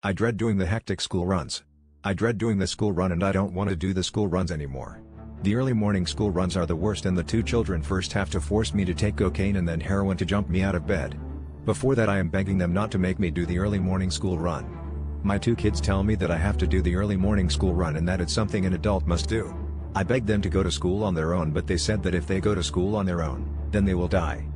I dread doing the hectic school runs. I dread doing the school run and I don't want to do the school runs anymore. The early morning school runs are the worst, and the two children first have to force me to take cocaine and then heroin to jump me out of bed. Before that I am begging them not to make me do the early morning school run. My two kids tell me that I have to do the early morning school run and that it's something an adult must do. I begged them to go to school on their own, but they said that if they go to school on their own, then they will die.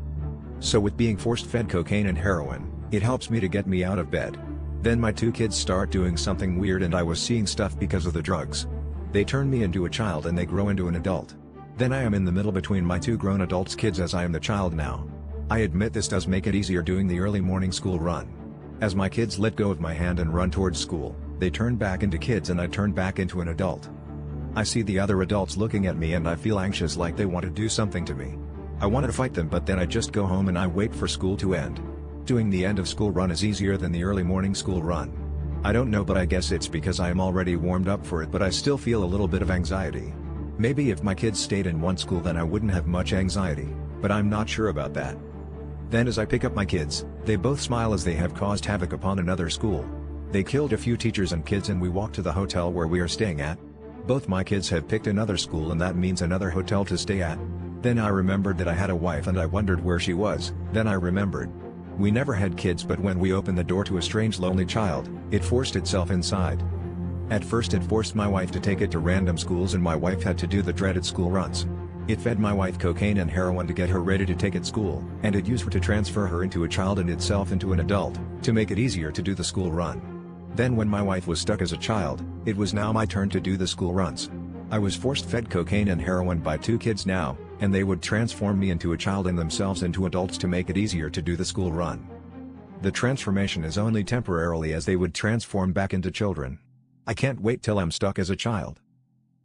So with being force-fed cocaine and heroin, it helps me to get me out of bed. Then my two kids start doing something weird and I was seeing stuff because of the drugs. They turn me into a child and they grow into an adult. Then I am in the middle between my two grown adults kids as I am the child now. I admit this does make it easier doing the early morning school run. As my kids let go of my hand and run towards school, they turn back into kids and I turn back into an adult. I see the other adults looking at me and I feel anxious, like they want to do something to me. I want to fight them, but then I just go home and I wait for school to end. Doing the end of school run is easier than the early morning school run. I don't know, but I guess it's because I am already warmed up for it, but I still feel a little bit of anxiety. Maybe if my kids stayed in one school then I wouldn't have much anxiety, but I'm not sure about that. Then as I pick up my kids, they both smile as they have caused havoc upon another school. They killed a few teachers and kids and we walk to the hotel where we are staying at. Both my kids have picked another school and that means another hotel to stay at. Then I remembered that I had a wife and I wondered where she was. Then I remembered. We never had kids, but when we opened the door to a strange lonely child, it forced itself inside. At first it forced my wife to take it to random schools and my wife had to do the dreaded school runs. It fed my wife cocaine and heroin to get her ready to take it school, and it used her to transfer her into a child and itself into an adult, to make it easier to do the school run. Then when my wife was stuck as a child, it was now my turn to do the school runs. I was force-fed cocaine and heroin by two kids now, and they would transform me into a child and themselves into adults to make it easier to do the school run. The transformation is only temporarily, as they would transform back into children. I can't wait till I'm stuck as a child.